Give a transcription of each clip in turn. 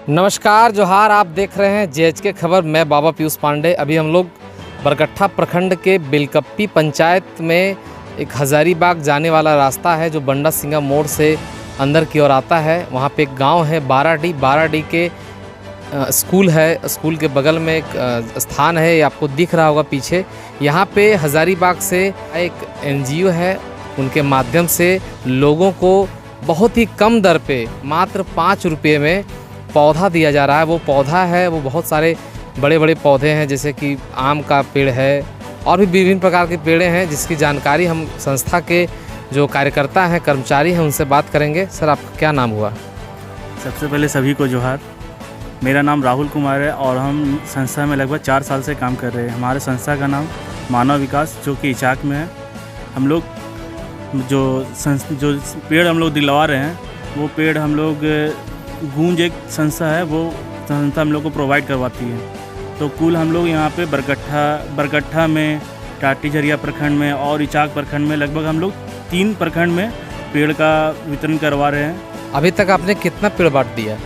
नमस्कार जोहार, आप देख रहे हैं जेएचके खबर। मैं बाबा पीयूष पांडे। अभी हम लोग बरकट्ठा प्रखंड के बेलकप्पी पंचायत में एक हज़ारीबाग जाने वाला रास्ता है जो बंडा सिंगा मोड़ से अंदर की ओर आता है। वहाँ पे एक गांव है बाराडी के स्कूल है। स्कूल के बगल में एक स्थान है, ये आपको दिख रहा होगा पीछे। यहाँ पे हज़ारीबाग से एक एनजीओ है, उनके माध्यम से लोगों को बहुत ही कम दर पे मात्र 5 रुपये में पौधा दिया जा रहा है। वो पौधा है, वो बहुत सारे बड़े बड़े पौधे हैं, जैसे कि आम का पेड़ है और भी विभिन्न प्रकार के पेड़े हैं, जिसकी जानकारी हम संस्था के जो कार्यकर्ता हैं, कर्मचारी हैं, उनसे बात करेंगे। सर, आपका क्या नाम हुआ? सबसे पहले सभी को जोहार। मेरा नाम राहुल कुमार है और हम संस्था में लगभग 4 साल से काम कर रहे हैं। हमारे संस्था का नाम मानव विकास, जो कि इचाक में है। हम लोग जो पेड़ हम लोग दिलवा रहे हैं, वो पेड़ हम लोग गूंज एक संस्था है, वो संस्था हम लोग को प्रोवाइड करवाती है। तो कुल हम लोग यहाँ पे बरकट्ठा में, टाटीझरिया प्रखंड में और इचाक प्रखंड में लगभग हम लोग 3 प्रखंड में पेड़ का वितरण करवा रहे हैं। अभी तक आपने कितना पेड़ बांट दिया?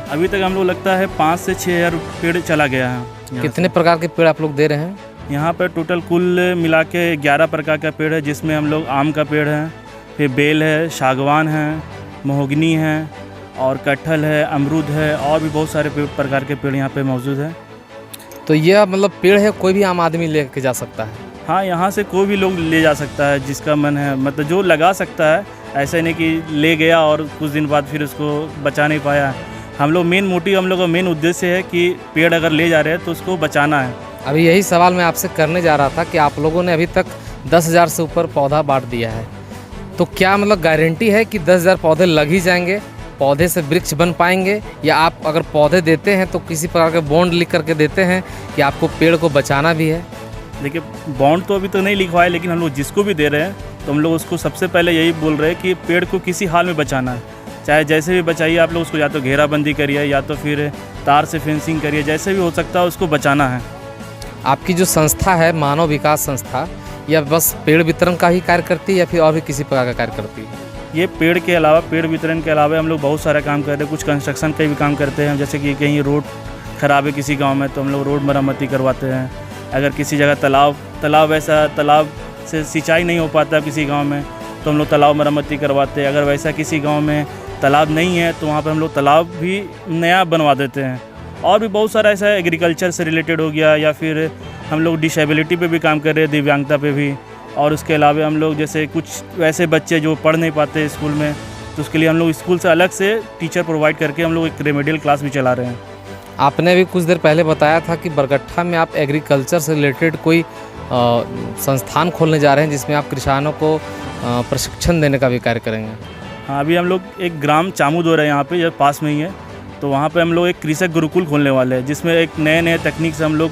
अभी तक हम लोग लगता है 5 से 6 हज़ार पेड़ चला गया है। कितने प्रकार के पेड़ आप लोग दे रहे हैं? यहाँ पर टोटल कुल मिला के 11 प्रकार का पेड़ है, जिसमें हम लोग आम का पेड़ है, फिर बेल है, सागवान है, महोगनी है और कटहल है, अमरूद है और भी बहुत सारे प्रकार के पेड़ यहाँ पे मौजूद है। तो यह मतलब पेड़ है, कोई भी आम आदमी लेके जा सकता है? हाँ, यहाँ से कोई भी लोग ले जा सकता है, जिसका मन है, मतलब जो लगा सकता है। ऐसा नहीं कि ले गया और कुछ दिन बाद फिर उसको बचा नहीं पाया। हम लोग हम लोग का मेन उद्देश्य है कि पेड़ अगर ले जा रहे हैं तो उसको बचाना है। अभी यही सवाल मैं आपसे करने जा रहा था कि आप लोगों ने अभी तक 10,000 से ऊपर पौधा बांट दिया है, तो क्या मतलब गारंटी है कि 10,000 पौधे लग ही जाएंगे, पौधे से वृक्ष बन पाएंगे? या आप अगर पौधे देते हैं तो किसी प्रकार के बॉन्ड लिख करके देते हैं कि आपको पेड़ को बचाना भी है? देखिए, बॉन्ड तो अभी तो नहीं लिखवाए, लेकिन हम लोग जिसको भी दे रहे हैं तो हम लोग उसको सबसे पहले यही बोल रहे हैं कि पेड़ को किसी हाल में बचाना है। चाहे जैसे भी बचाइए, आप लोग उसको या तो घेराबंदी करिए या तो फिर तार से फेंसिंग करिए, जैसे भी हो सकता है उसको बचाना है। आपकी जो संस्था है मानव विकास संस्था, या बस पेड़ वितरण का ही कार्य करती है या फिर और भी किसी प्रकार का कार्य करती है? ये पेड़ के अलावा, पेड़ वितरण के अलावा हम लोग बहुत सारा काम कर रहे हैं। कुछ कंस्ट्रक्शन का भी काम करते हैं, जैसे कि कहीं रोड ख़राब है किसी गांव में तो हम लोग रोड मरम्मती करवाते हैं। अगर किसी जगह तालाब से सिंचाई नहीं हो पाता किसी गांव में तो हम लोग तालाब मरम्मती करवाते हैं। अगर वैसा किसी गांव में तालाब नहीं है तो वहाँ पर हम लोग तालाब भी नया बनवा देते हैं। और भी बहुत सारा ऐसा एग्रीकल्चर से रिलेटेड हो गया, या फिर हम लोग डिसेबिलिटी पे भी काम कर रहे हैं, दिव्यांगता पे भी। और उसके अलावा हम लोग जैसे कुछ वैसे बच्चे जो पढ़ नहीं पाते स्कूल में, तो उसके लिए हम लोग स्कूल से अलग से टीचर प्रोवाइड करके हम लोग एक रेमेडियल क्लास भी चला रहे हैं। आपने भी कुछ देर पहले बताया था कि बरकट्ठा में आप एग्रीकल्चर से रिलेटेड कोई संस्थान खोलने जा रहे हैं, जिसमें आप किसानों को प्रशिक्षण देने का भी कार्य करेंगे। हाँ, अभी हम लोग एक ग्राम चामूदोर है यहाँ पे, ये पास में ही है, तो वहाँ पे हम लोग एक कृषक गुरुकुल खोलने वाले हैं, जिसमें एक नए तकनीक से हम लोग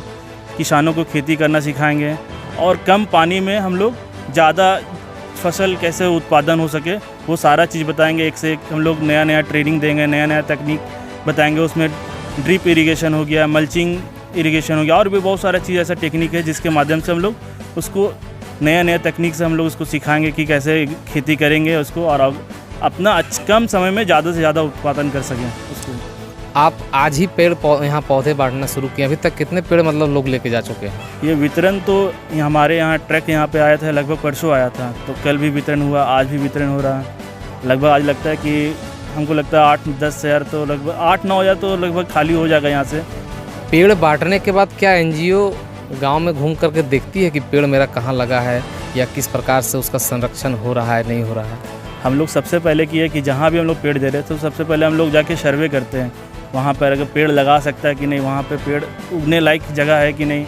किसानों को खेती करना सिखाएंगे और कम पानी में हम लोग ज़्यादा फसल कैसे उत्पादन हो सके वो सारा चीज़ बताएंगे। एक से एक हम लोग नया ट्रेनिंग देंगे, नया तकनीक बताएंगे। उसमें ड्रिप इरिगेशन हो गया, मल्चिंग इरिगेशन हो गया, और भी बहुत सारा चीज़ ऐसा टेक्निक है जिसके माध्यम से हम लोग उसको नया तकनीक से हम लोग उसको सिखाएंगे कि कैसे खेती करेंगे उसको, और अपना कम समय में ज़्यादा से ज़्यादा उत्पादन कर सकें उसको। आप आज ही यहाँ पौधे बांटना शुरू किए, अभी तक कितने पेड़ मतलब लोग लेके जा चुके हैं? ये वितरण तो हमारे यहाँ ट्रक यहाँ पे आया था, लगभग परसों आया था, तो कल भी वितरण हुआ, आज भी वितरण हो रहा है। लगभग आज लगता है कि हमको लगता है 8-10 हज़ार तो लगभग 8-9 हज़ार तो लगभग खाली हो जाएगा यहाँ से। पेड़ बांटने के बाद क्या एनजीओ गांव में घूम करके देखती है कि पेड़ मेरा कहाँ लगा है या किस प्रकार से उसका संरक्षण हो रहा है, नहीं हो रहा है? हम लोग सबसे पहले किए कि जहाँ भी हम लोग पेड़ दे रहे हैं तो सबसे पहले हम लोग जाके सर्वे करते हैं, वहाँ पर अगर पेड़ लगा सकता है कि नहीं, वहाँ पे पेड़ उगने लायक जगह है कि नहीं।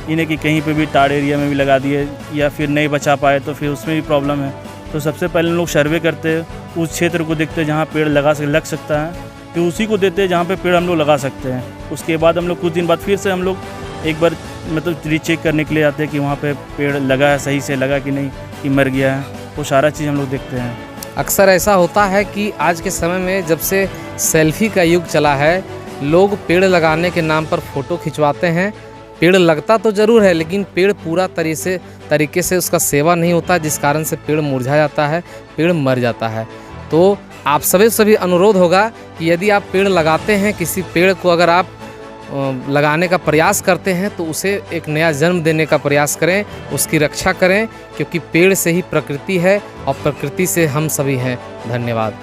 इन्हें कि कहीं पे भी टाड़ एरिया में भी लगा दिए या फिर नहीं बचा पाए तो फिर उसमें भी प्रॉब्लम है। तो सबसे पहले हम लोग सर्वे करते हैं, उस क्षेत्र को देखते हैं जहाँ पेड़ लग सकता है, फिर उसी को देते हैं जहाँ पे पेड़ हम लोग लगा सकते हैं। उसके बाद हम लोग कुछ दिन बाद फिर से हम लोग एक बार मतलब रीचेक करने के लिए आते हैं कि वहाँ पे पेड़ लगा है, सही से लगा कि नहीं, कि मर गया है, वो सारा चीज़ हम लोग देखते हैं। अक्सर ऐसा होता है कि आज के समय में जब से सेल्फी का युग चला है, लोग पेड़ लगाने के नाम पर फ़ोटो खिंचवाते हैं। पेड़ लगता तो ज़रूर है, लेकिन पेड़ पूरा तरीके से उसका सेवा नहीं होता, जिस कारण से पेड़ मुरझा जाता है, पेड़ मर जाता है। तो आप सभी अनुरोध होगा कि यदि आप पेड़ लगाते हैं, किसी पेड़ को अगर आप लगाने का प्रयास करते हैं तो उसे एक नया जन्म देने का प्रयास करें, उसकी रक्षा करें, क्योंकि पेड़ से ही प्रकृति है और प्रकृति से हम सभी हैं। धन्यवाद।